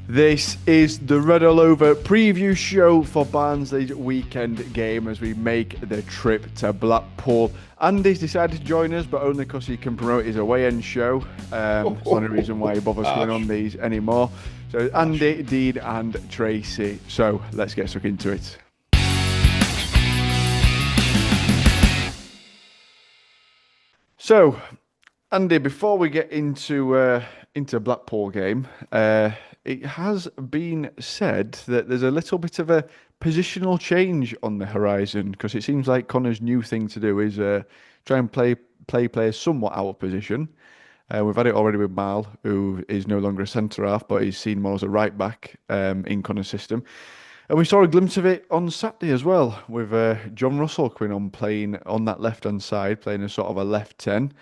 This is the Redallover preview show for Barnsley's weekend game as we make the trip to Blackpool. Andy's decided to join us, but only because he can promote his away end show. It's the only reason why he bothers coming on these anymore. So Andy, Dean and Tracy. So let's get stuck into it. So, Andy, before we get into Blackpool game, it has been said that there's a little bit of a positional change on the horizon because it seems like Connor's new thing to do is try and play players somewhat out of position. We've had it already with Mal, who is no longer a centre half, but he's seen more as a right back in Connor's system. And we saw a glimpse of it on Saturday as well, with John Russell coming on playing on that left hand side, playing a sort of a left 10.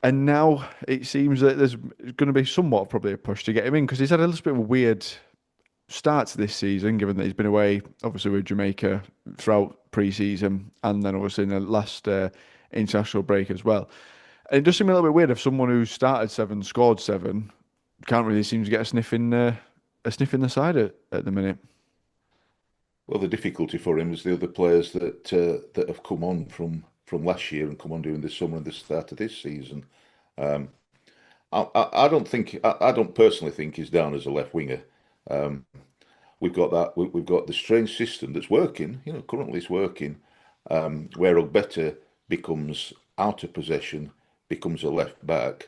And now it seems that there's going to be somewhat probably a push to get him in because he's had a little bit of a weird start to this season, given that he's been away, obviously, with Jamaica throughout pre-season and then obviously in the last international break as well. And it does seem a little bit weird if someone who started 7, scored 7, can't really seem to get a sniff in the side at the minute. Well, the difficulty for him is the other players that have come on from last year and come on during the summer and the start of this season. I don't personally think he's down as a left winger. We've got the strange system that's working. Currently it's working, where Ogbeta becomes out of possession, becomes a left back,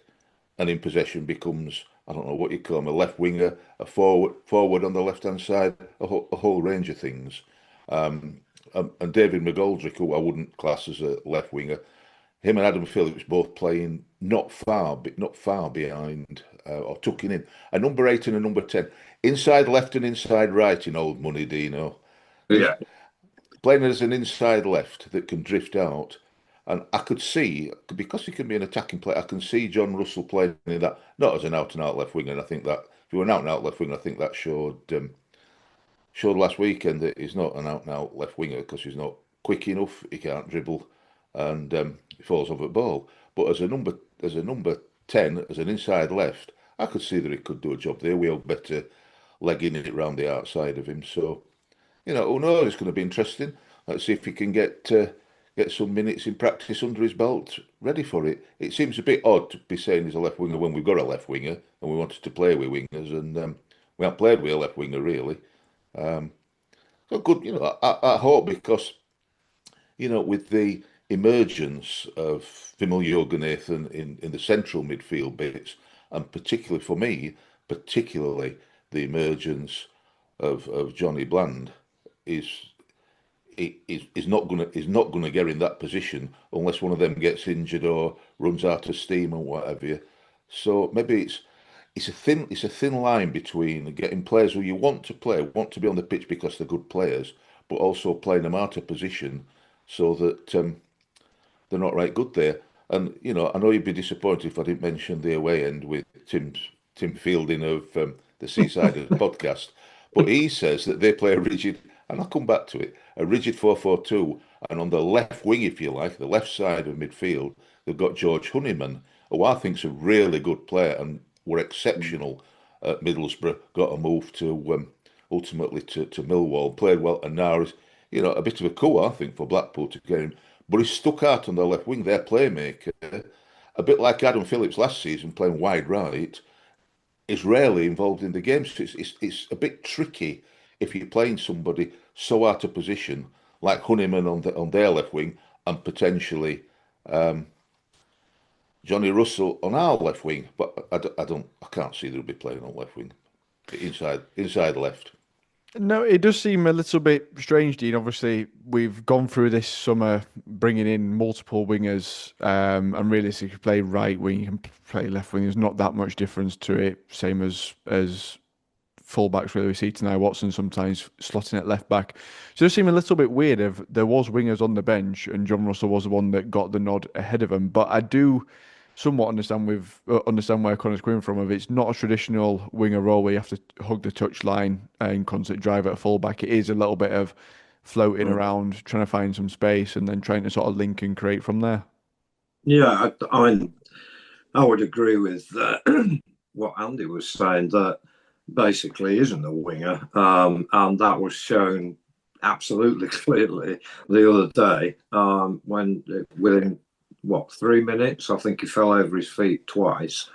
and in possession becomes, I don't know what you call him, a left winger, a forward on the left hand side, a whole range of things. And David McGoldrick, who I wouldn't class as a left winger, him and Adam Phillips both playing not far behind or tucking in. A number 8 and a number 10, inside left and inside right in old money, Dino. Yeah. Playing as an inside left that can drift out. And I could see, because he can be an attacking player, I can see John Russell playing in that, not as an out-and-out left winger. And I think that if he were an out-and-out left winger, I think that showed last weekend that he's not an out-and-out left winger because he's not quick enough, he can't dribble, and he falls over the ball. But as a number 10, as an inside left, I could see that he could do a job there. We'll better legging it round the outside of him. So, who knows? It's going to be interesting. Let's see if he can get some minutes in practice under his belt, ready for it. It seems a bit odd to be saying he's a left winger when we've got a left winger and we wanted to play with wingers, and we haven't played with a left winger really. So good, I hope because, with the emergence of Vimal Yoganathan in the central midfield bits, and particularly for me, the emergence of Johnny Bland is not gonna get in that position unless one of them gets injured or runs out of steam or whatever. So maybe it's a thin line between getting players who you want to play, want to be on the pitch because they're good players, but also playing them out of position so that they're not right good there. And I know you'd be disappointed if I didn't mention the away end with Tim Fielding of the Seaside podcast, but he says that they play a rigid, and I'll come back to it, a rigid 4-4-2, and on the left wing, if you like, the left side of midfield, they've got George Honeyman, who I think's a really good player and were exceptional at Middlesbrough, got a move to ultimately to Millwall, played well, and now is a bit of a coup, I think, for Blackpool to get him. But he's stuck out on the left wing, their playmaker, a bit like Adam Phillips last season, playing wide right, is rarely involved in the game. So it's a bit tricky if you're playing somebody so out of position, like Honeyman on their left wing, and potentially Johnny Russell on our left wing, but I can't see they'll be playing on left wing, inside left. No, it does seem a little bit strange, Dean. Obviously, we've gone through this summer bringing in multiple wingers, and realistically, play right wing, you can play left wing. There's not that much difference to it. Same as fullbacks, really. We see Tanai Watson sometimes slotting at left back. So it does seem a little bit weird if there was wingers on the bench and John Russell was the one that got the nod ahead of him. But I do somewhat understand where Connor's coming from. If it's not a traditional winger role where you have to hug the touch line and constant drive at a fullback, it is a little bit of floating around, trying to find some space, and then trying to sort of link and create from there. Yeah, I would agree with what Andy was saying, that basically isn't a winger, and that was shown absolutely clearly the other day when within 3 minutes, I think he fell over his feet twice.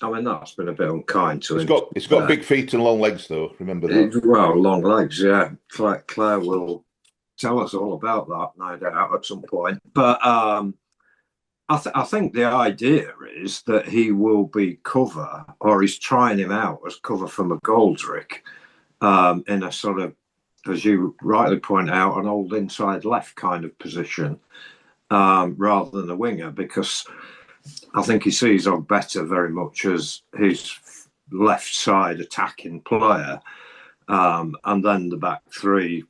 I mean, that's been a bit unkind to him. It's got big feet and long legs, though. Remember that. Well, long legs, yeah. Claire will tell us all about that, no doubt, at some point. But I think the idea is that he will be cover, or he's trying him out as cover for McGoldrick in a sort of, as you rightly point out, an old inside left kind of position rather than a winger, because I think he sees better very much as his left side attacking player, and then the back three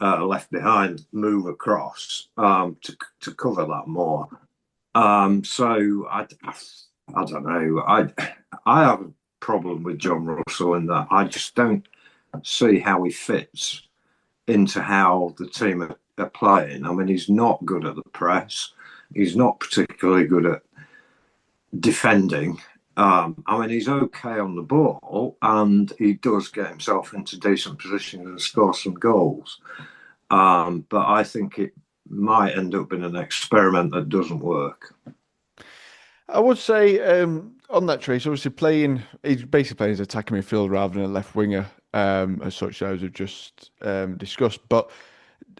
left behind move across to cover that more. So I don't know. I have a problem with John Russell in that I just don't see how he fits into how the team are playing. I mean, he's not good at the press. He's not particularly good at defending. I mean, he's okay on the ball, and he does get himself into decent positions and score some goals. But I think it might end up in an experiment that doesn't work. I would say on that, Trace, obviously he's basically playing as attacking midfield rather than a left winger, as such, as we've just discussed. But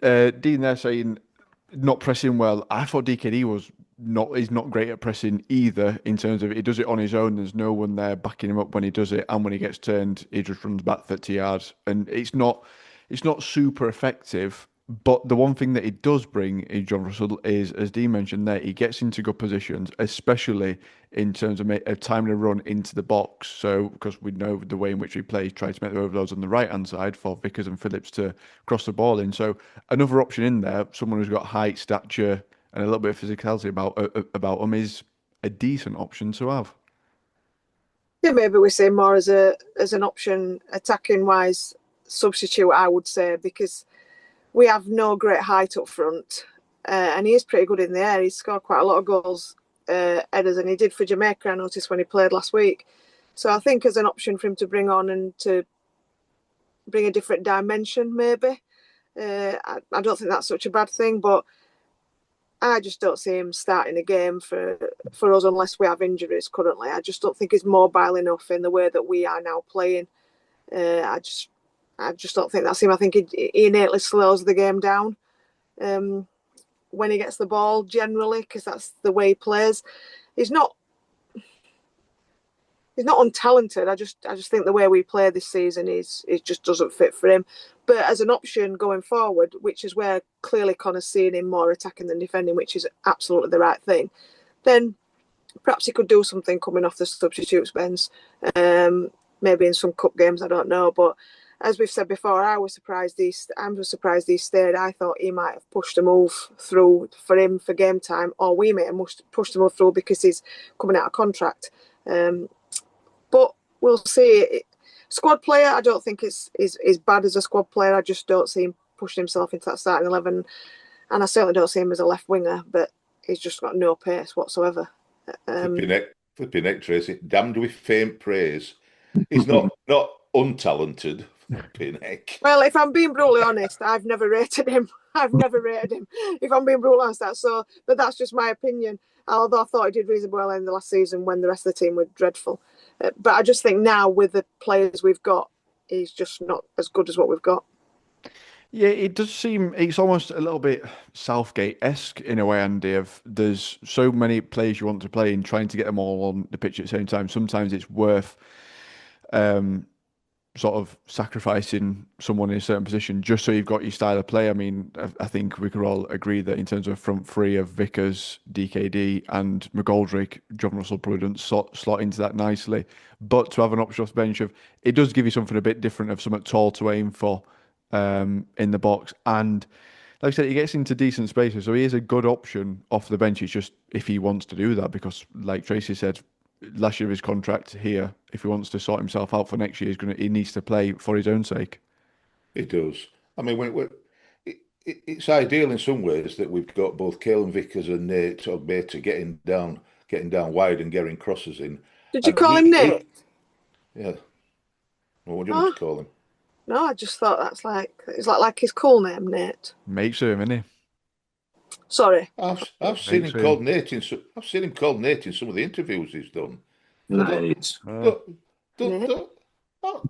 Dean there saying not pressing well. I thought DKD he's not great at pressing either, in terms of he does it on his own. There's no one there backing him up when he does it, and when he gets turned, he just runs back 30 yards, and it's not super effective. But the one thing that he does bring in John Russell is, as Dean mentioned there, he gets into good positions, especially in terms of time to run into the box. So, because we know the way in which he plays, try to make the overloads on the right-hand side for Vickers and Phillips to cross the ball in. So, another option in there, someone who's got height, stature, and a little bit of physicality about him, is a decent option to have. Yeah, maybe we say more as an option, attacking wise, substitute, I would say, because we have no great height up front, and he is pretty good in the air. He's scored quite a lot of goals, headers, and he did for Jamaica, I noticed, when he played last week. So I think as an option for him to bring on and to bring a different dimension, maybe. I don't think that's such a bad thing, but I just don't see him starting a game for us unless we have injuries currently. I just don't think he's mobile enough in the way that we are now playing. I just don't think that's him. I think he innately slows the game down when he gets the ball, generally, because that's the way he plays. He's not untalented. I just think the way we play this season it just doesn't fit for him. But as an option going forward, which is where clearly Connor's seeing him more attacking than defending, which is absolutely the right thing, then perhaps he could do something coming off the substitutes bench, maybe in some cup games, I don't know. But as we've said before, I was surprised he stayed. I thought he might have pushed a move through for him for game time, or we may have pushed a move through because he's coming out of contract. But we'll see. Squad player, I don't think is bad as a squad player. I just don't see him pushing himself into that starting 11. And I certainly don't see him as a left winger, but he's just got no pace whatsoever. Flipping neck, Tracy. Damned with faint praise. He's not untalented. Flipping neck. Well, if I'm being brutally honest, I've never rated him. If I'm being brutally honest, but that's just my opinion. Although I thought he did reasonably well in the last season when the rest of the team were dreadful. But I just think now with the players we've got, he's just not as good as what we've got. Yeah, it does seem it's almost a little bit Southgate-esque in a way, Andy, of there's so many players you want to play and trying to get them all on the pitch at the same time. Sometimes it's worth sort of sacrificing someone in a certain position just so you've got your style of play. I mean, I think we could all agree that in terms of front three of Vickers, DKD and McGoldrick, John Russell probably doesn't slot into that nicely. But to have an option off the bench, it does give you something a bit different, of something tall to aim for in the box. And like I said, he gets into decent spaces, so he is a good option off the bench. It's just if he wants to do that, because like Tracy said, last year of his contract here, if he wants to sort himself out for next year, he needs to play for his own sake. He does. I mean, it's ideal in some ways that we've got both Caelan Vickers and Nate Ogbeta getting down wide and getting crosses in. Did you call him Nate? Yeah. Well, what do you want me to call him? No, I just thought it's like his cool name, Nate. Makes him, innit? Sorry. I've seen Makes him him. called Nate in I've seen him called Nate in some of the interviews he's done. So Nate. Nate. oh,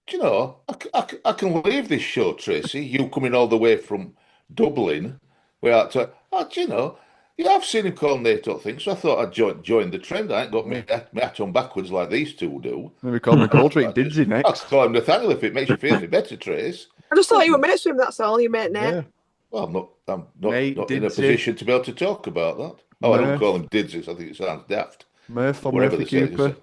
do you know, I can leave this show, Tracy. You coming all the way from Dublin, where do you know, yeah, I've seen him call Nate up things, so I thought I'd join the trend. I ain't got my hat on backwards like these two do. Maybe call him Goldrick Didsy I'll next. call him Nathaniel if it makes you feel any better, Trace. I just thought you were mates with him, that's all. You mate Nate. Yeah. Well, I'm Nate not in a Didsy. position to be able to talk about that. Oh, I don't call him Didsies. I think it sounds daft. Murph or Whatever Murphy they say. Cooper.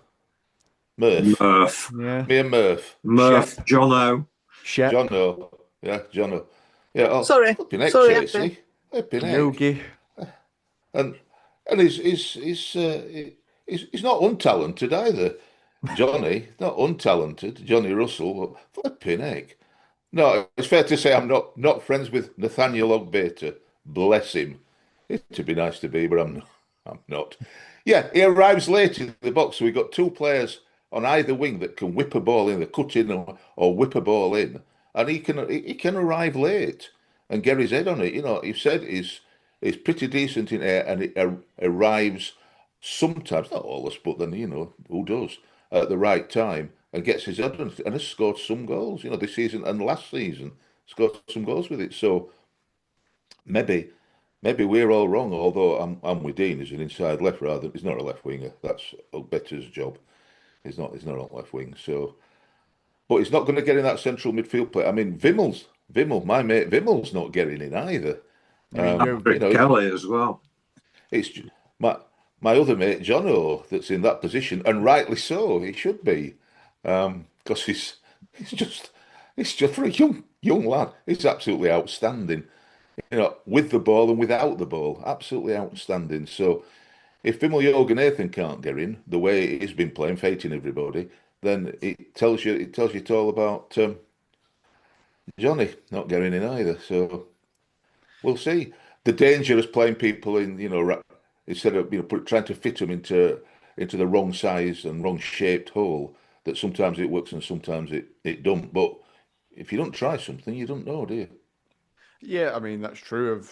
Murph. Murph. Yeah. Me and Murph. Murph. Jono. Shep. Jono. Yeah, Jono. Yeah, oh, Sorry. flipping heck, Sorry, Tracy. Flipping heck. Yogi. And he's not untalented either. Johnny, not untalented. Johnny Russell, but flipping heck. No, it's fair to say I'm not friends with Nathaniel Ogbater. Bless him. It'd be nice to be, but I'm not. Yeah, he arrives late in the box, so we've got two players on either wing that can whip a ball in, the cut in or whip a ball in, and he can arrive late and get his head on it. You know, he said he's pretty decent in air, and it arrives sometimes, not always, but then you know who does at the right time and gets his head on it, and has scored some goals. You know, this season and last season scored some goals with it. So maybe. Maybe we're all wrong, although I'm with Dean as an inside left rather. He's not a left winger. That's Better's job. He's not a left wing. So, but he's not going to get in that central midfield play. I mean, Vimmel, my mate Vimmel's not getting in either. Kelly as well. It's my other mate Jono that's in that position, and rightly so. He should be, because he's just for a young lad. He's absolutely outstanding. You know, with the ball and without the ball, absolutely outstanding. So, if Vimal Yoganathan can't get in the way he's been playing, fighting everybody, then it tells you it all about Johnny not getting in either. So we'll see. The danger is playing people in, you know, instead of trying to fit them into the wrong size and wrong shaped hole. That sometimes it works and sometimes it don't. But if you don't try something, you don't know, do you? Yeah, I mean that's true.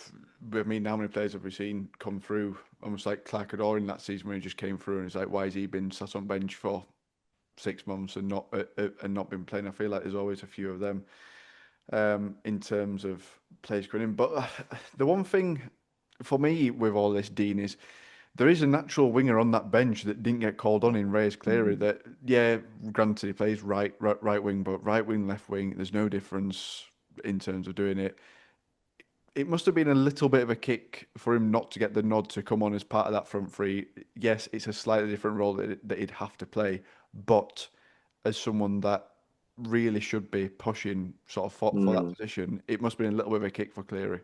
I mean, how many players have we seen come through? Almost like Clark Adore in that season when he just came through, and it's like, why has he been sat on bench for 6 months and not been playing? I feel like there's always a few of them in terms of players coming in. But the one thing for me with all this, Dean, is there is a natural winger on that bench that didn't get called on in Reyes Cleary. That, yeah, granted he plays right wing, but right wing, left wing, there's no difference in terms of doing it. It must have been a little bit of a kick for him not to get the nod to come on as part of that front three. Yes, it's a slightly different role that he'd have to play, but as someone that really should be pushing sort of for that position, it must have been a little bit of a kick for Cleary.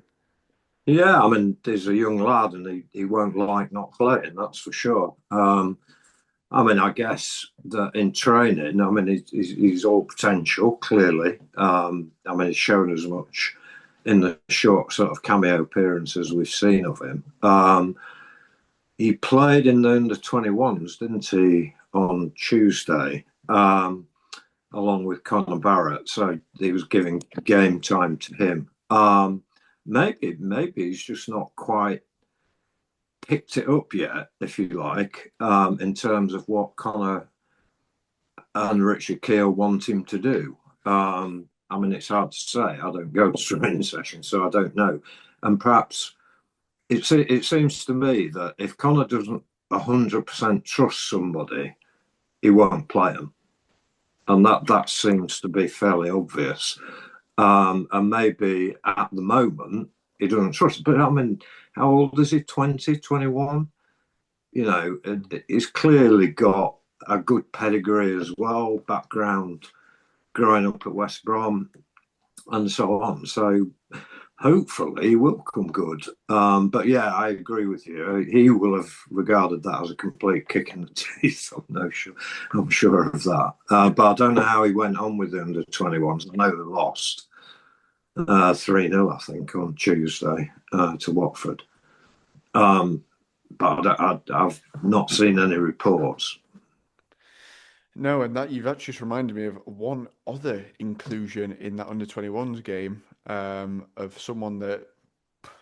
Yeah, I mean, he's a young lad and he won't like not playing, that's for sure. I mean, I guess that in training, I mean, he's all potential, clearly. I mean, he's shown as much in the short sort of cameo appearances we've seen of him. He played in the under-21s, didn't he, on Tuesday, along with Conor Barrett. So he was giving game time to him. Maybe he's just not quite picked it up yet, if you like, in terms of what Conor and Richard Keogh want him to do. I mean, it's hard to say. I don't go to training sessions, so I don't know. And perhaps it seems to me that if Conor doesn't 100% trust somebody, he won't play them. And that seems to be fairly obvious. And maybe at the moment, he doesn't trust. But I mean, how old is he? 20, 21? You know, he's clearly got a good pedigree as well, background growing up at West Brom and so on. So hopefully he will come good. But yeah, I agree with you. He will have regarded that as a complete kick in the teeth. I'm sure of that. But I don't know how he went on with the under-21s. I know they lost 3-0, I think, on Tuesday to Watford. But I've not seen any reports. No, and that you've actually just reminded me of one other inclusion in that under 21s game, of someone that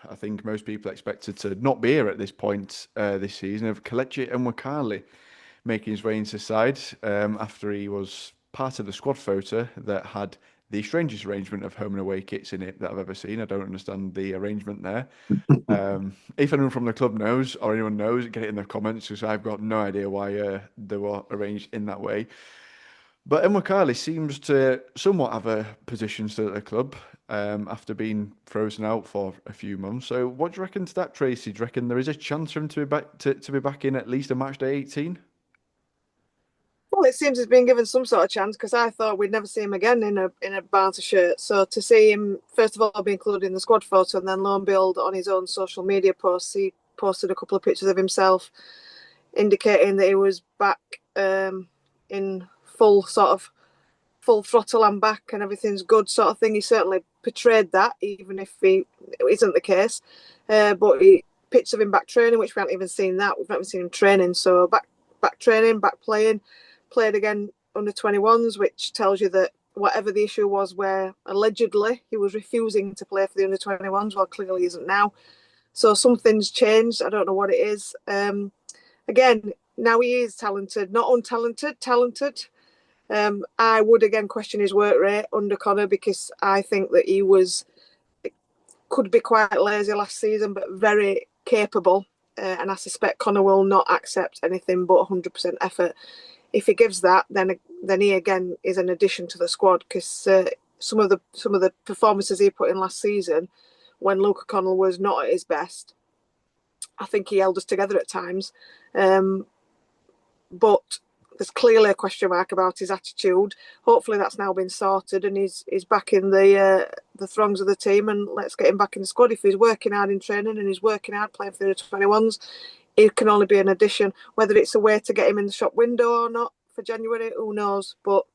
I think most people expected to not be here at this point this season, of Kletchi and Nwakali making his way into side after he was part of the squad photo that had the strangest arrangement of home and away kits in it that I've ever seen. I don't understand the arrangement there. If anyone from the club knows or anyone knows, get it in the comments because I've got no idea why they were arranged in that way. But Nwakali seems to somewhat have a position still at the club after being frozen out for a few months. So, what do you reckon to that, Tracy? Do you reckon there is a chance for him to be back to be back in at least a match day 18? Well, it seems he's been given some sort of chance because I thought we'd never see him again in a banter shirt. So to see him first of all be included in the squad photo, and then lo and behold, on his own social media posts, he posted a couple of pictures of himself indicating that he was back in full throttle and back and everything's good sort of thing. He certainly portrayed that, even if it isn't the case. But he pictures of him back training, which we haven't even seen that. We've not even seen him training. So back training, back playing. Played again under 21s, which tells you that whatever the issue was where allegedly he was refusing to play for the under 21s, well, clearly isn't now. So something's changed. I don't know what it is. Again, now he is talented, not untalented, talented. I would again question his work rate under Connor because I think that he could be quite lazy last season, but very capable. And I suspect Connor will not accept anything but 100% effort. If he gives that, then he again is an addition to the squad because some of the performances he put in last season, when Luke Connell was not at his best, I think he held us together at times. But there's clearly a question mark about his attitude. Hopefully that's now been sorted and he's back in the throngs of the team, and let's get him back in the squad. If he's working hard in training and he's working hard playing for the 21s, it can only be an addition. Whether it's a way to get him in the shop window or not for January, who knows? But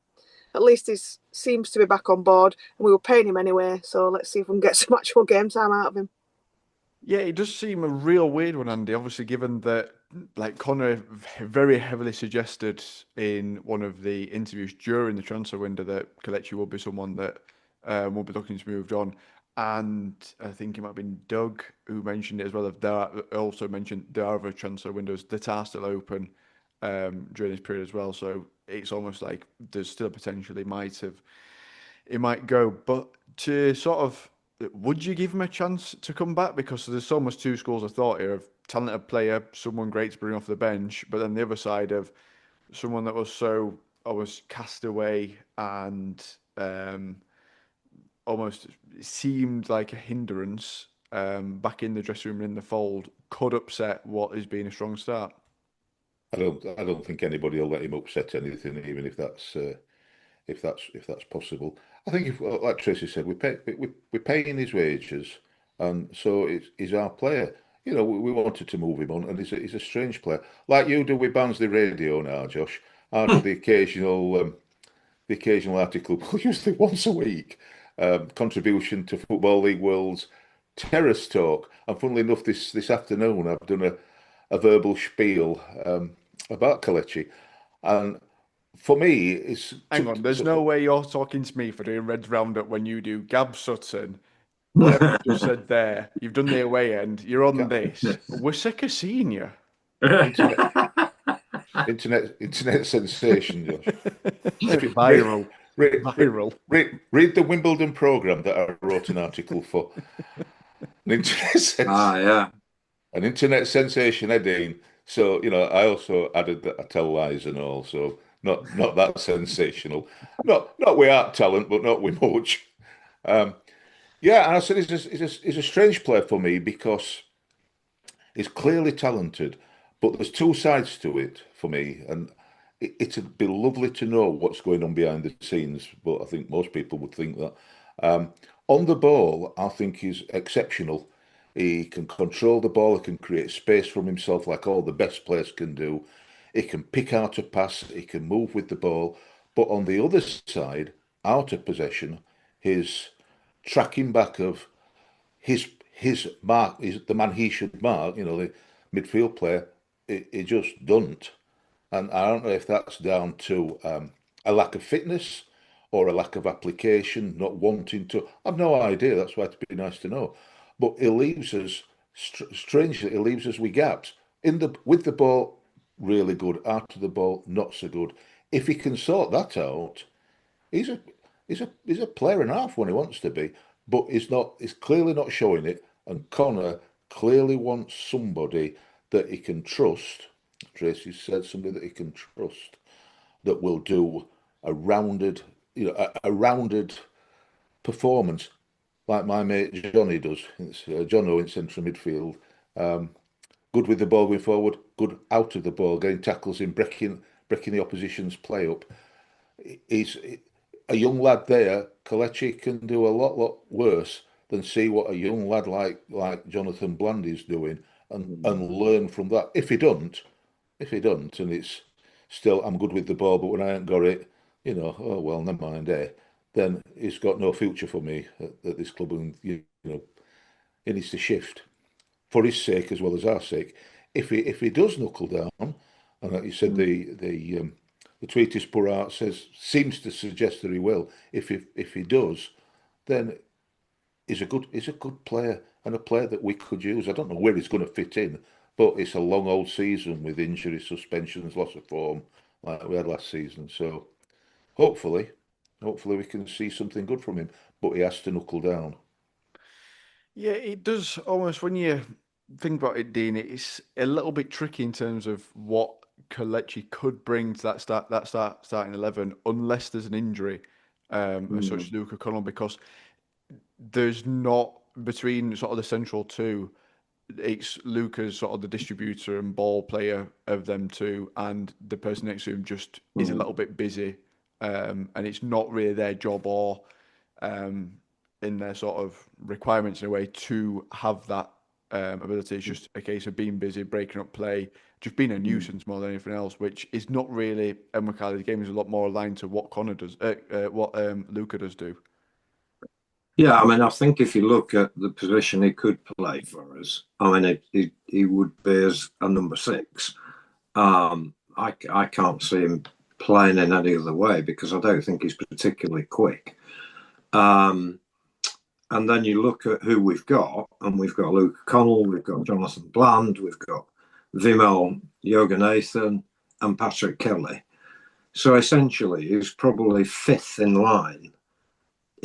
at least he seems to be back on board, and we were paying him anyway. So let's see if we can get some actual game time out of him. Yeah, it does seem a real weird one, Andy. Obviously, given that, like Connor very heavily suggested in one of the interviews during the transfer window that Kletchi will be someone that will be looking to move on. And I think it might have been Doug who mentioned it as well. Also mentioned there are other transfer windows that are still open during this period as well. So it's almost like there's still potentially it might go. But to sort of, would you give him a chance to come back? Because there's almost two schools of thought here of talented player, someone great to bring off the bench, but then the other side of someone that was so almost cast away and almost seemed like a hindrance back in the dressing room and in the fold could upset what has been a strong start. I don't think anybody will let him upset anything, even if that's possible. I think if, like Tracy said, we're paying his wages, and so he's our player. You know, we wanted to move him on, and he's a strange player, like you do with Barnsley Radio now, Josh. I do the occasional article, usually once a week, contribution to Football League World's Terrace Talk. And funnily enough, this afternoon I've done a verbal spiel about Kletchi, and for me, it's Hang on, there's no way you're talking to me for doing Reds Roundup when you do Gab Sutton. Whatever you just said there, you've done the away end, you're on this. We're sick of seeing you. internet sensation, Josh. Viral. Viral. Read the Wimbledon programme that I wrote an article for. An internet sensation heading. So, you know, I also added that I tell lies and all, so not that sensational. Not without talent, but not with much. Yeah, and I said he's a strange player for me because he's clearly talented, but there's two sides to it for me, and it'd be lovely to know what's going on behind the scenes, but I think most people would think that. On the ball, I think he's exceptional. He can control the ball, he can create space from himself like all the best players can do. He can pick out a pass, he can move with the ball. But on the other side, out of possession, his tracking back of his mark is the man he should mark, you know, the midfield player, he just doesn't. And I don't know if that's down to a lack of fitness or a lack of application, not wanting to. I've no idea. That's why it'd be nice to know. But it leaves us, strangely, it leaves us with gaps. With the ball, really good. Out of the ball, not so good. If he can sort that out, he's a he's a player and a half when he wants to be, but he's not. He's clearly not showing it. And Connor clearly wants somebody that he can trust. Tracy said somebody that he can trust that will do a rounded, a rounded performance like my mate Johnny does. It's John Owen central midfield. Um, Good with the ball going forward, good out of the ball, getting tackles in, breaking the opposition's play up. He's a young lad there. Kletchi can do a lot worse than see what a young lad like Jonathan Bland is doing and learn from that. If he doesn't, and it's still I'm good with the ball, but when I ain't got it, oh well, never mind, then he's got no future for me at this club, and he needs to shift for his sake as well as our sake. If he does knuckle down, and like you said, the tweet he's put out seems to suggest that he will. If he does, then he's a good player and a player that we could use. I don't know where he's going to fit in, but it's a long old season with injuries, suspensions, loss of form like we had last season. So hopefully, hopefully we can see something good from him. But he has to knuckle down. Yeah, it does almost when you think about it, Dean. It's a little bit tricky in terms of what Kalechi could bring to starting 11, unless there's an injury, as such as Luke O'Connell, because there's not between sort of the central two. It's Luca's sort of the distributor and ball player of them two, and the person next to him just is a little bit busy, and it's not really their job or um, in their sort of requirements in a way to have that ability. It's just a case of being busy, breaking up play, just being a nuisance more than anything else, which is not really Nwakali's game. Is a lot more aligned to what Connor does, what Luca does do. Yeah, I mean, I think if you look at the position he could play for us, I mean, he would be as a number six. I can't see him playing in any other way because I don't think he's particularly quick. And then you look at who we've got, and we've got Luke Connell, we've got Jonathan Bland, we've got Vimel Yoganathan, and Patrick Kelly. So essentially, he's probably fifth in line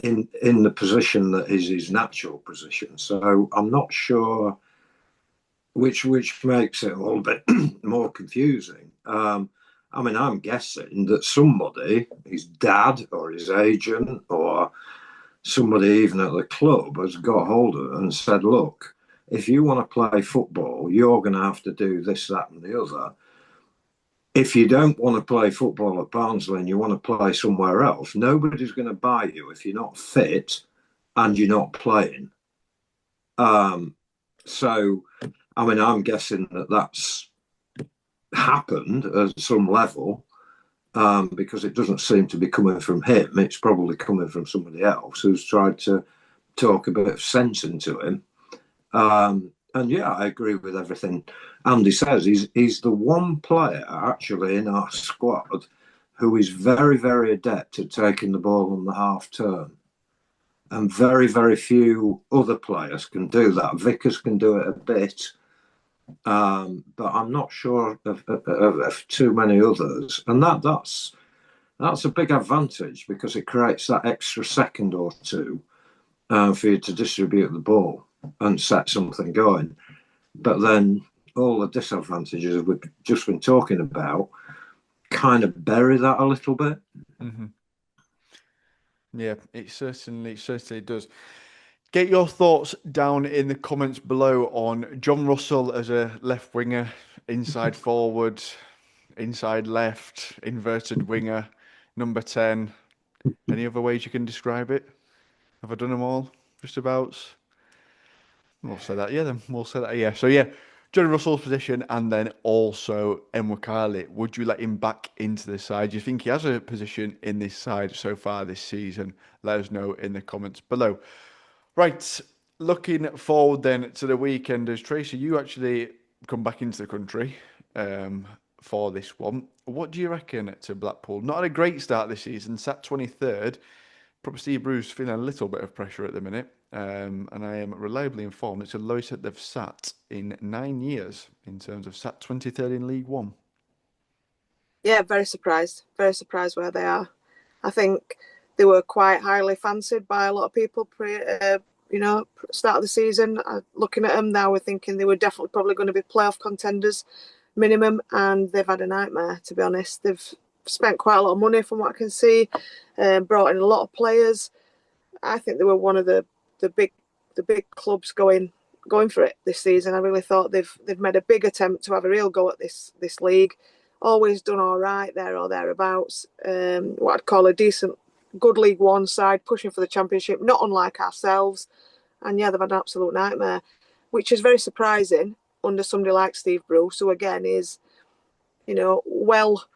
in the position that is his natural position. So I'm not sure which makes it a little bit more confusing. I mean, I'm guessing that somebody, his dad or his agent or somebody even at the club has got hold of it and said, look, if you want to play football, you're going to have to do this, that, and the other. If you don't want to play football at Barnsley and you want to play somewhere else, nobody's going to buy you if you're not fit and you're not playing. So, I mean, I'm guessing that that's happened at some level because it doesn't seem to be coming from him. It's probably coming from somebody else who's tried to talk a bit of sense into him. And yeah, I agree with everything Andy says. He's the one player actually in our squad who is very, very adept at taking the ball on the half turn. And very, very few other players can do that. Vickers can do it a bit, but I'm not sure of too many others. And that's a big advantage because it creates that extra second or two for you to distribute the ball and set something going. But then all the disadvantages we've just been talking about kind of bury that a little bit. Mm-hmm. Yeah, it certainly does. Get your thoughts down in the comments below on John Russell as a left winger, inside forward, inside left, inverted winger, number 10. Any other ways you can describe it? Have I done them all? Just about? We'll say that, yeah, then. We'll say that, yeah. So, yeah, John Russell's position and then also Nwakali. Would you let him back into the side? Do you think he has a position in this side so far this season? Let us know in the comments below. Right, looking forward then to the weekend, as Tracy, you actually come back into the country for this one. What do you reckon to Blackpool? Not had a great start this season, sat 23rd. Probably Steve Bruce feeling a little bit of pressure at the minute. And I am reliably informed it's the lowest that they've sat in 9 years in terms of sat 23rd in League One. Yeah, very surprised. Very surprised where they are. I think they were quite highly fancied by a lot of people start of the season. Looking at them now, we're thinking they were definitely probably going to be playoff contenders minimum, and they've had a nightmare, to be honest. They've spent quite a lot of money from what I can see, brought in a lot of players. I think they were one of the big clubs going for it this season. I really thought they've made a big attempt to have a real go at this league. Always done all right there or thereabouts. What I'd call a decent, good League One side, pushing for the Championship, not unlike ourselves. And yeah, they've had an absolute nightmare, which is very surprising under somebody like Steve Bruce, who again is, well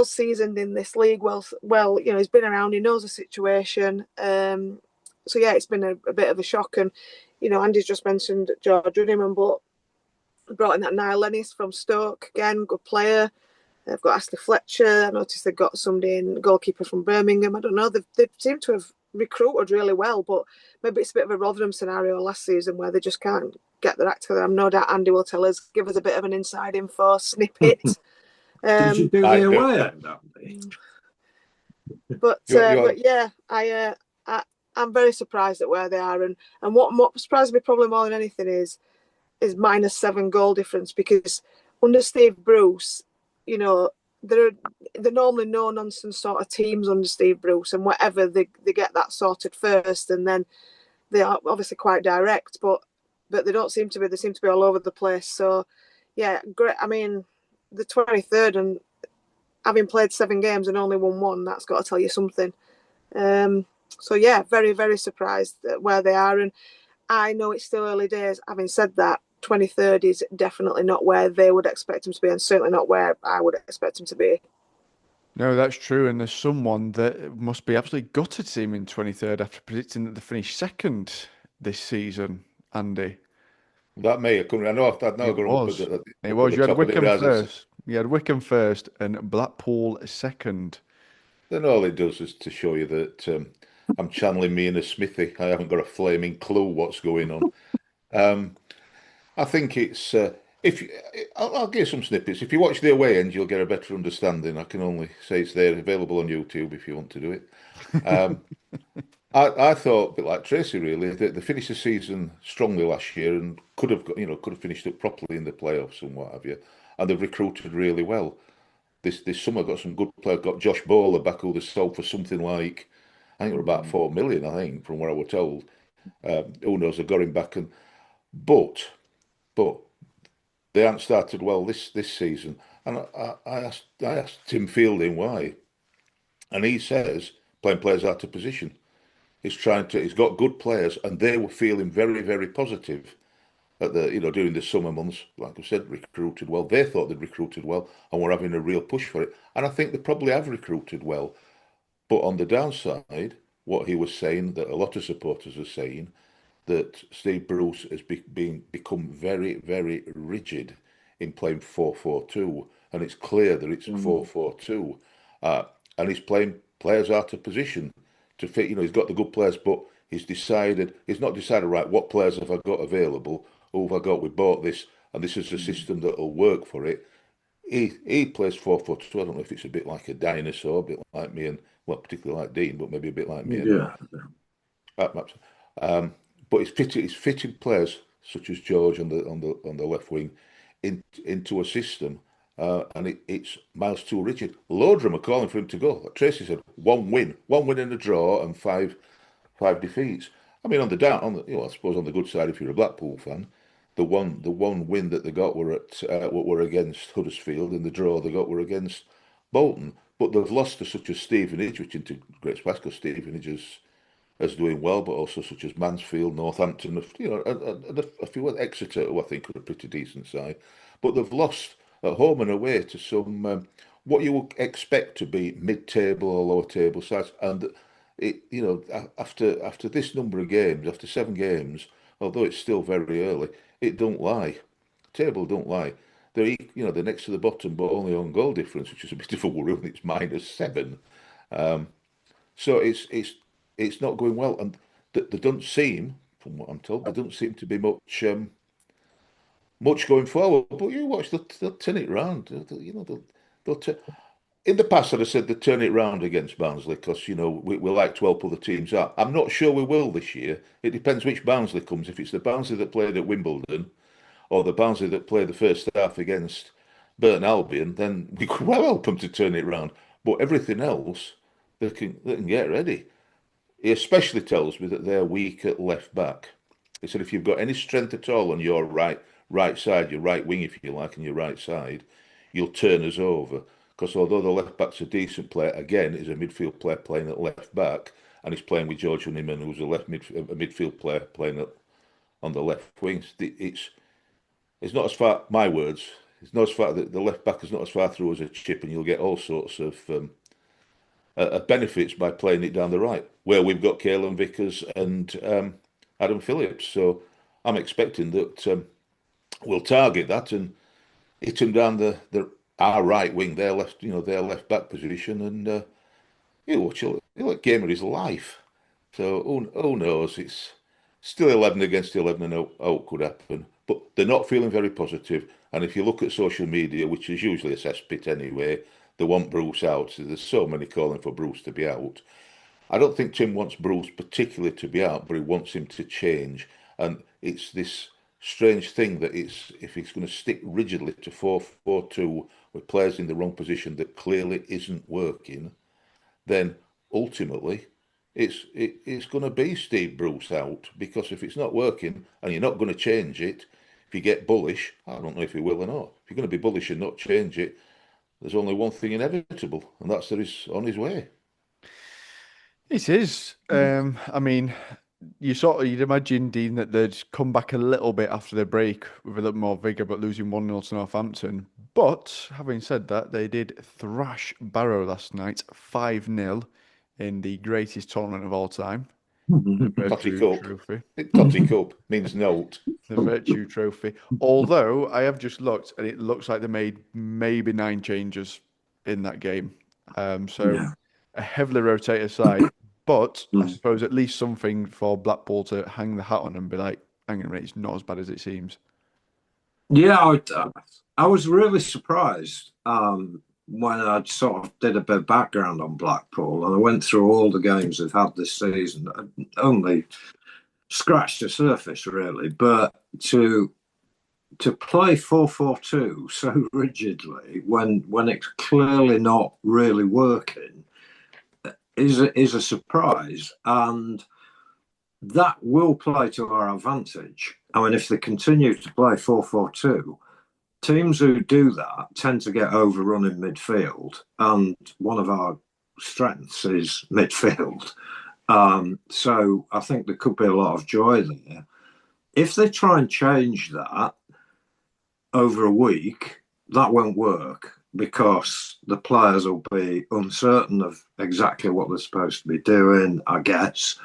seasoned in this league. Well, he's been around, he knows the situation. So yeah, it's been a bit of a shock. And Andy's just mentioned George Ruddiman, but brought in that Niall Lennis from Stoke, again, good player. They've got Ardsley Fletcher. I noticed they've got somebody in, goalkeeper from Birmingham. I don't know. They seem to have recruited really well, but maybe it's a bit of a Rotherham scenario last season where they just can't get their act together. I'm no doubt Andy will give us a bit of an inside info snippet. Did you do the away end, Andy? But yeah, I'm very surprised at where they are, and what surprised me probably more than anything is -7 goal difference, because under Steve Bruce, they're normally no nonsense sort of teams under Steve Bruce, and whatever they get that sorted first, and then they are obviously quite direct, but they don't seem to be. They seem to be all over the place. So yeah, great. I mean, the 23rd, and having played 7 games and only won 1, that's got to tell you something. So yeah, very, very surprised at where they are, and I know it's still early days. Having said that, 23rd is definitely not where they would expect him to be, and certainly not where I would expect him to be. No, that's true. And there's someone that must be absolutely gutted to see him in 23rd after predicting that they finished second this season, Andy. That may have come. I know I've now gone up at It was. You had top of the Wickham rising. first. You had Wickham first and Blackpool second. Then all it does is to show you that I'm channeling me in a smithy. I haven't got a flaming clue what's going on. I think it's I'll give you some snippets. If you watch the away end, you'll get a better understanding. I can only say it's there, available on YouTube if you want to do it. I thought a bit like Tracy, really, that they finished the season strongly last year and could have finished up properly in the playoffs and what have you. And they've recruited really well. This summer got some good players. Got Josh Bowler back, who they sold for something like, I think it were about 4 million. I think from what I was told. Who knows? They got him back, but they haven't started well this season. And I asked Tim Fielding why, and he says playing players out of position. He's got good players, and they were feeling very, very positive at during the summer months. Like I said, recruited well. They thought they'd recruited well and were having a real push for it. And I think they probably have recruited well. But on the downside, what he was saying, that a lot of supporters are saying, that Steve Bruce has become very, very rigid in playing 4-4-2, and it's clear that it's 4-4-2, and he's playing players out of position to fit. He's got the good players, but he's not decided right. What players have I got available? Who have I got? We bought this, and this is a system that will work for it. He plays 4-4-2. I don't know if it's a bit like a dinosaur, a bit like me, and particularly like Dean, but maybe a bit like me. Yeah. But he's fitted players such as George on the left wing into a system, and it's miles too rigid. Lodrum are calling for him to go. Like Tracy said, one win in a draw and five defeats. I mean, I suppose on the good side, if you're a Blackpool fan, the one win that they got were against Huddersfield, and the draw they got were against Bolton. But they've lost to such as Stevenage, which integrates past because Stevenage is doing well, but also such as Mansfield, Northampton, and a few Exeter, who I think are a pretty decent side. But they've lost at home and away to some what you would expect to be mid-table or lower-table sides. And after this number of games, after 7 games, although it's still very early, it don't lie. Table don't lie. they're next to the bottom, but only on goal difference, which is a bit of a worry when it's -7. So it's not going well, and there don't seem, from what I'm told, there don't seem to be much going forward. But you watch, they'll turn it round. They'll turn. In the past, I'd have said they'd turn it round against Barnsley because we like to help other teams out. I'm not sure we will this year. It depends which Barnsley comes. If it's the Barnsley that played at Wimbledon, or the Barnsley that played the first half against Burton Albion, then we could well help them to turn it round. But everything else, they can get ready. He especially tells me that they're weak at left back. He said if you've got any strength at all on your right side, your right wing, if you like, and your right side, you'll turn us over. Because although the left back's a decent player, again, he's a midfield player playing at left back, and he's playing with George Honeyman, who's a midfield player playing on the left wing. It's not as far. My words. It's not as far. The left back is not as far through as a chip, and you'll get all sorts of benefits by playing it down the right, where we've got Caelan Vickers and Adam Phillips. So I'm expecting that we'll target that and hit him down our right wing, their left back position, and he'll like game of his life. So who knows? It's still 11 against 11, and how it could happen. But they're not feeling very positive. And if you look at social media, which is usually a cesspit anyway, they want Bruce out. So there's so many calling for Bruce to be out. I don't think Tim wants Bruce particularly to be out, but he wants him to change. And it's this strange thing that if he's going to stick rigidly to 4-4-2 with players in the wrong position that clearly isn't working, then ultimately it's going to be Steve Bruce out, because if it's not working and you're not going to change it, if you get bullish, I don't know if he will or not. If you're going to be bullish and not change it, there's only one thing inevitable, and that's that he's on his way. It is. I mean, you'd imagine, Dean, that they'd come back a little bit after the break with a little more vigour, but losing 1-0 to Northampton. But having said that, they did thrash Barrow last night, 5-0 in the greatest tournament of all time. The Virtue Trophy. Totty Cup means note. The Virtue Trophy. Although I have just looked, and it looks like they made maybe 9 changes in that game. A heavily rotated side. But I suppose at least something for Blackpool to hang the hat on and be like, hang on a minute, it's not as bad as it seems. Yeah, I was really surprised when I sort of did a bit of background on Blackpool, and I went through all the games they've had this season. I only scratched the surface, really. But to play 4-4-2 so rigidly when it's clearly not really working is a surprise, and that will play to our advantage. I mean, if they continue to play 4-4-2, teams who do that tend to get overrun in midfield, and one of our strengths is midfield. So I think there could be a lot of joy there. If they try and change that over a week, that won't work, because the players will be uncertain of exactly what they're supposed to be doing, I guess.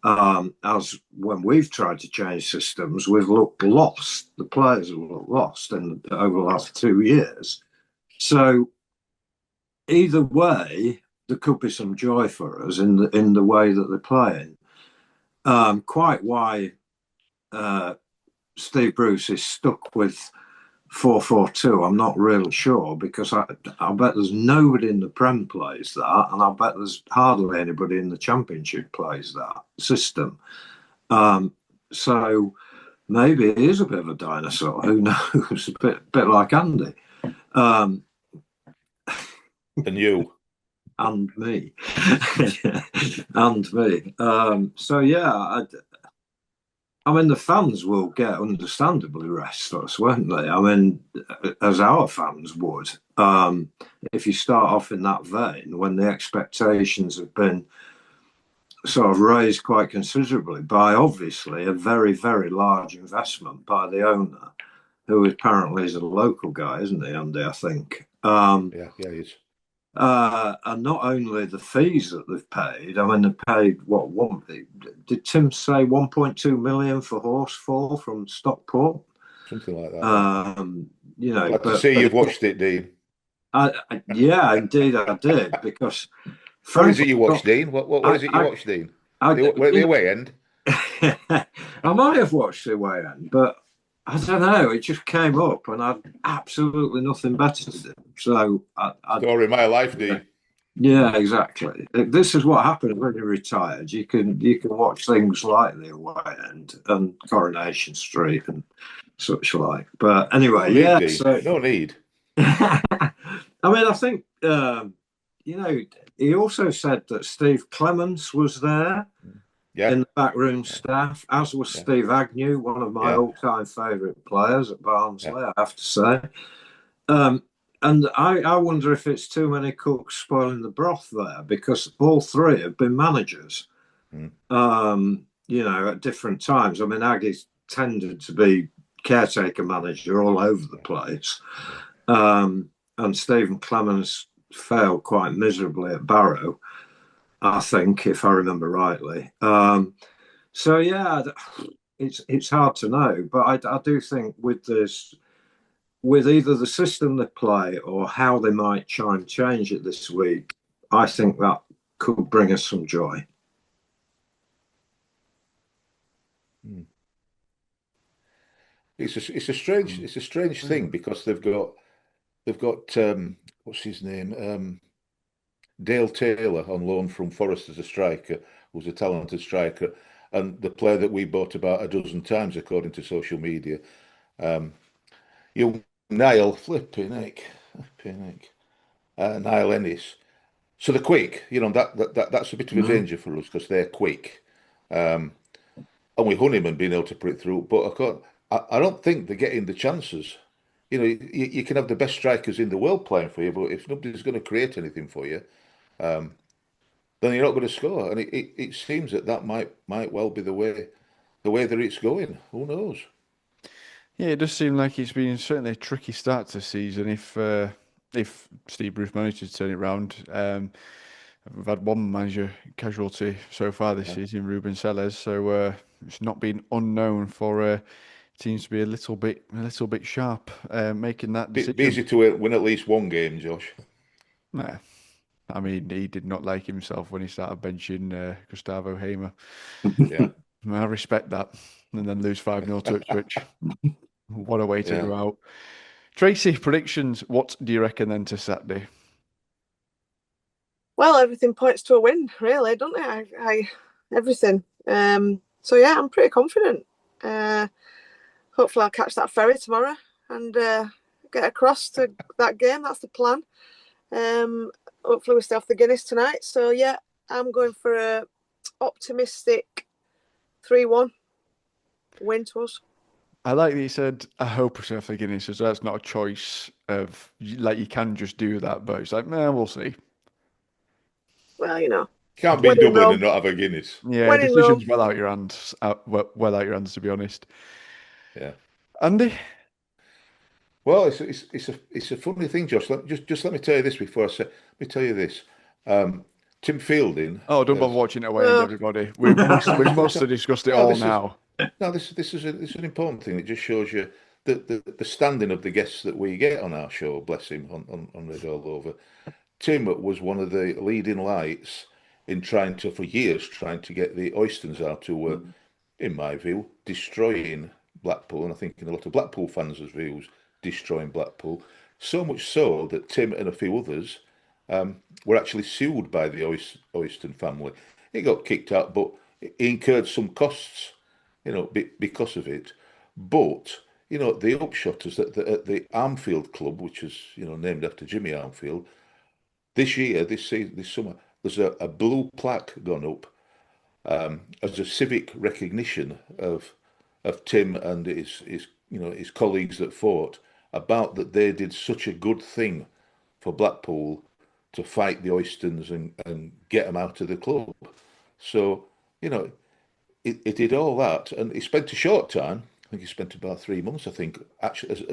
As when we've tried to change systems, we've looked lost. The players have looked lost over the last 2 years. So either way, there could be some joy for us in the way that they're playing. Quite why Steve Bruce is stuck with 4-4-2, I'm not really sure, because I bet there's nobody in the Prem plays that, and I bet there's hardly anybody in the Championship plays that system. So maybe it is a bit of a dinosaur. Who knows? A bit like Andy. And you. And me. And me. So yeah, I mean, the fans will get understandably restless, won't they? I mean, as our fans would. If you start off in that vein, when the expectations have been sort of raised quite considerably by, obviously, a very, very large investment by the owner, who apparently is a local guy, isn't he, Andy, I think? Yeah, he is. And not only the fees that they've paid, I mean, they paid, did Tim say 1.2 million for Horsefall from Stockport? Something like that. you know, Glad to see you've watched it, Dean. Yeah, indeed I did, because What is it frankly, you watched, Dean? What is it you watched, Dean? The away end? I might have watched the away end, but I don't know. It just came up, and I'd absolutely nothing better to do. So Story of my life, Dean. yeah, exactly. This is what happens when you're retired. You can watch things like the away end and Coronation Street and such like. But anyway, No need, yeah. Dean. So No need. I mean, I think you know, he also said that Steve Clements was there in the backroom staff, as was Steve Agnew, one of my all-time favourite players at Barnsley, I have to say. And I wonder if it's too many cooks spoiling the broth there, because all three have been managers, you know, at different times. I mean, Aggie's tended to be caretaker manager all over the place. And Stephen Clemens failed quite miserably at Barrow, I think, if I remember rightly. So yeah, it's hard to know, but I do think with this, with either the system they play or how they might try and change it this week, I think that could bring us some joy. It's a strange thing, because they've got what's his name, Dale Taylor on loan from Forest as a striker, who's a talented striker, and the player that we bought about a dozen times according to social media, young Niall Niall Ennis. So they're quick, you know. That's a bit of a danger for us, because they're quick. And with Honeyman being able to put it through, but I don't think they're getting the chances. You know, you can have the best strikers in the world playing for you, but if nobody's going to create anything for you, then you're not going to score. And it seems that might well be the way that it's going. Who knows? Yeah, it does seem like it's been certainly a tricky start to the season if Steve Bruce manages to turn it round. We've had one manager casualty so far this season, Ruben Sellers, so it's not been unknown for teams to be a little bit sharp making that decision. Easy to win at least one game, Josh. Nah, I mean, he did not like himself when he started benching Gustavo Hamer. Yeah, I respect that. And then lose 5-0 to Ipswich. What a way to go out. Tracy, predictions. What do you reckon then to Saturday? Well, everything points to a win, really, doesn't it? I everything. So yeah, I'm pretty confident. Hopefully, I'll catch that ferry tomorrow and get across to that game. That's the plan. Hopefully, we still have the Guinness tonight. So yeah, I'm going for a optimistic 3-1 win to us. I like that you said, I hope we still have the Guinness, so that's not a choice of, like, you can just do that, but it's like, we'll see. Well, you know. Can't be in Dublin and not have a Guinness. Yeah, decisions well out your hands, well out your hands, to be honest. Yeah. Andy? Well, it's a funny thing, Josh. Just let me tell you this before I say. Let me tell you this. Tim Fielding. Oh, don't bother watching it away, everybody. We must have discussed it all now. This is an important thing. It just shows you the standing of the guests that we get on our show. Bless him, on Redallover. Tim was one of the leading lights in for years trying to get the Oystons out who were, in my view, destroying Blackpool, and I think in a lot of Blackpool fans' views, destroying Blackpool. So much so that Tim and a few others were actually sued by the Oyston family. He got kicked out, but he incurred some costs, you know, because of it. But you know, the upshot is that at the Armfield Club, which is, you know, named after Jimmy Armfield, this summer, there's a blue plaque gone up as a civic recognition of Tim and his colleagues that fought, about that they did such a good thing for Blackpool to fight the Oystons and get them out of the club. So, you know, it did all that, and he spent a short time. I think he spent about 3 months, I think, actually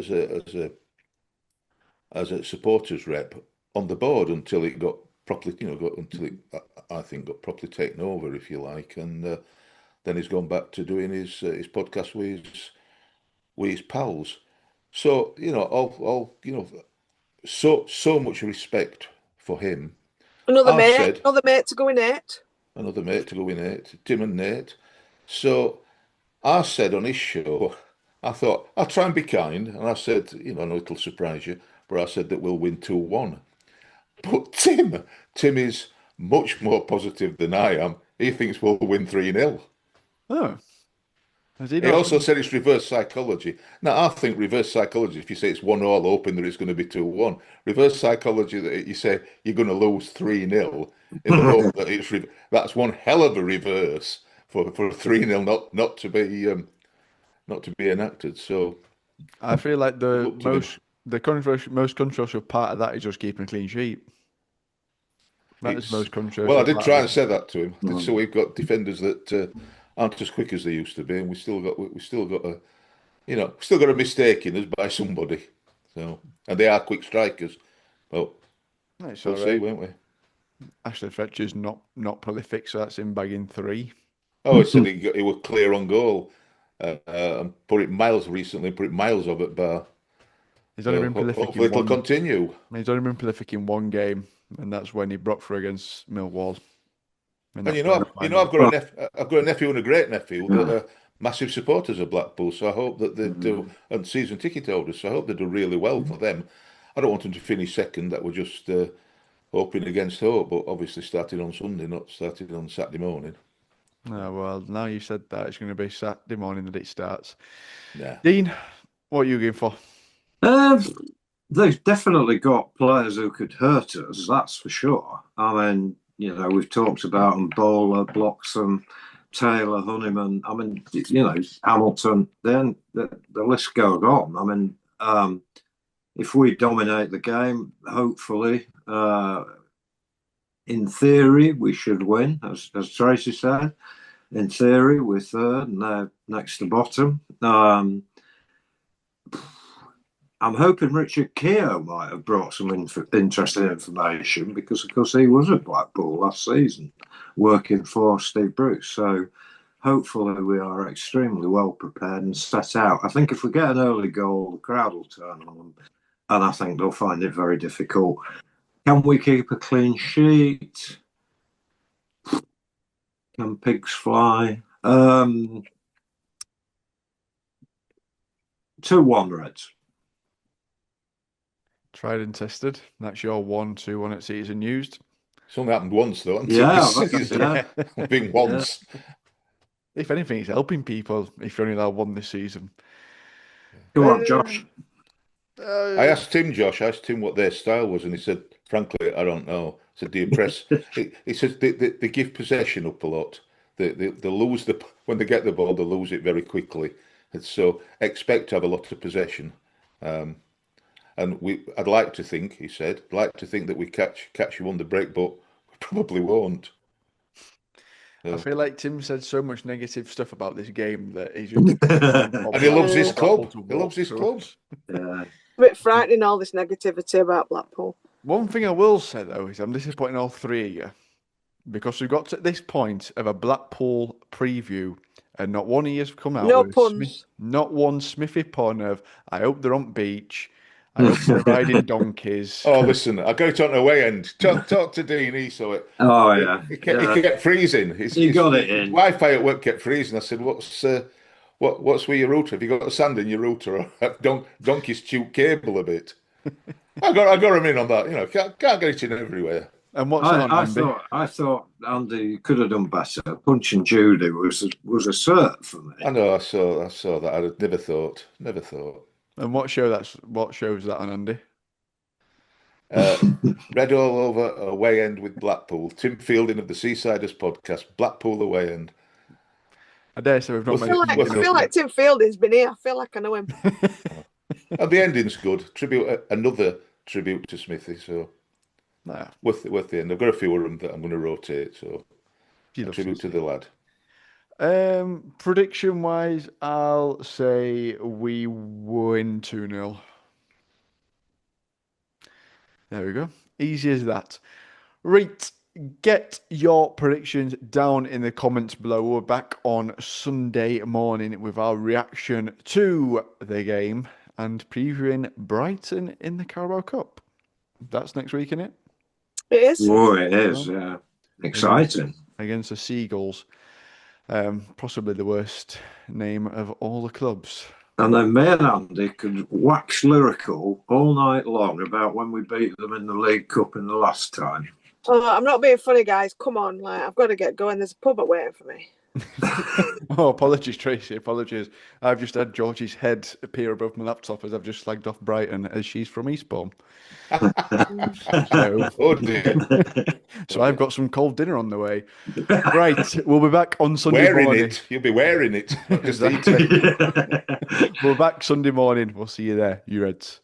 as a supporters rep on the board until it got properly, I think, got properly taken over, if you like, and then he's gone back to doing his podcast with his pals. So, so much respect for him. I've said Another mate to go in eight. another mate to go in eight, Tim and Nate. So I said on his show, I thought I'll try and be kind, and I said, I know it'll surprise you, but I said that we'll win 2-1. But Tim is much more positive than I am. He thinks we'll win 3-0. Oh, has he He not? also said it's reverse psychology. Now, I think reverse psychology, if you say it's 1-1, hoping that it's going to be 2-1, reverse psychology that you say you're going to lose 3-0 in the hope that that's one hell of a reverse for 3-0 not to be enacted. So I feel like good luck to him. most controversial part of that is just keeping a clean sheet. That is the most Well, I controversial did part try of and it. say that to him. So we've got defenders that aren't as quick as they used to be, and we still got a mistake in us by somebody. So, and they are quick strikers. Well, It's we'll all see, right. won't we? Ashley Fletcher's not prolific, so that's him bagging 3. Oh, he said he was clear on goal, and put it miles off at bar. He's only So been prolific hopefully in it'll one. continue. He's only been prolific in one game, and that's when he broke through against Millwall in And that playoff I've final. got a nephew and a great nephew that are massive supporters of Blackpool. So I hope that they do, and season ticket holders. So I hope they do really well for them. I don't want them to finish second. That we're just hoping against hope, but obviously starting on Sunday, not starting on Saturday morning. Oh, well, now you said that, it's going to be Saturday morning that it starts. Yeah. Dean, what are you going for? Um, they've definitely got players who could hurt us, that's for sure. I mean, we've talked about them, Bowler, Bloxham, Taylor, Honeyman. I mean, Hamilton. Then the list goes on. I mean, if we dominate the game, hopefully, in theory, we should win, as Tracy said. In theory, we're third and they're next to bottom. I'm hoping Richard Keogh might have brought some interesting information because, of course, he was at Blackpool last season working for Steve Bruce. So hopefully we are extremely well prepared and set out. I think if we get an early goal, the crowd will turn on them, and I think they'll find it very difficult. Can we keep a clean sheet? Can pigs fly? 2-1 Reds. Tried and tested. That's your 1-2-1 at season used. It's only happened once though, hasn't Yeah, it? This season? yeah. Been once. If anything, it's helping people if you're only allowed one this season. Go on, Josh. I asked him what their style was, and he said, frankly, I don't know. I said, do you press? He says they give possession up a lot. They lose when they get the ball, they lose it very quickly. And so expect to have a lot of possession. And I'd like to think, he said, that we catch you on the break, but we probably won't. I So. feel like Tim said so much negative stuff about this game that he's just And he loves his club. He loves his club. Yeah. A bit frightening, all this negativity about Blackpool. One thing I will say though is I'm disappointed in all three of you because we've got to this point of a Blackpool preview and not one of you has come out No with puns. not one Smithy pun of I hope they're on beach. I hope they're riding donkeys. Oh, listen, I got it on the way end. Talk to Dean. He saw it. Oh, yeah. It kept freezing. His got it in. Wi-Fi at work kept freezing. I said, "What's with your router? Have you got sand in your router? Or donkey's chewed cable a bit." I got him in on that. Can't get it in everywhere. And what's that on, Andy? I thought Andy could have done better. Punching Judy was a cert for me. I know. I saw that. I'd never thought. And what shows that on, Andy? Redallover away end with Blackpool. Tim Fielding of the Seasiders podcast. Blackpool away end. I dare say we've not made I feel like Tim Fielding's been here. I feel like I know him. And the ending's good. Another tribute to Smithy. So worth the end. I've got a few of them that I'm going to rotate. So tribute to the lad. Prediction wise, I'll say we win 2-0. There we go. Easy as that. Right. Get your predictions down in the comments below. We're back on Sunday morning with our reaction to the game. and previewing Brighton in the Carabao Cup. That's next week, isn't it? It is. Oh, it is. Yeah, exciting. Against the Seagulls. Possibly the worst name of all the clubs. And then me and Andy could wax lyrical all night long about when we beat them in the League Cup in the last time. Oh, I'm not being funny, guys. Come on, like I've got to get going. There's a pub waiting for me. Oh, apologies, Tracy. Apologies. I've just had Georgie's head appear above my laptop as I've just slagged off Brighton as she's from Eastbourne. Oh dear. So I've got some cold dinner on the way. Right, we'll be back on Sunday Wearing morning. it. You'll be wearing it. Not just Exactly. eating. We're back Sunday morning. We'll see you there, you Reds.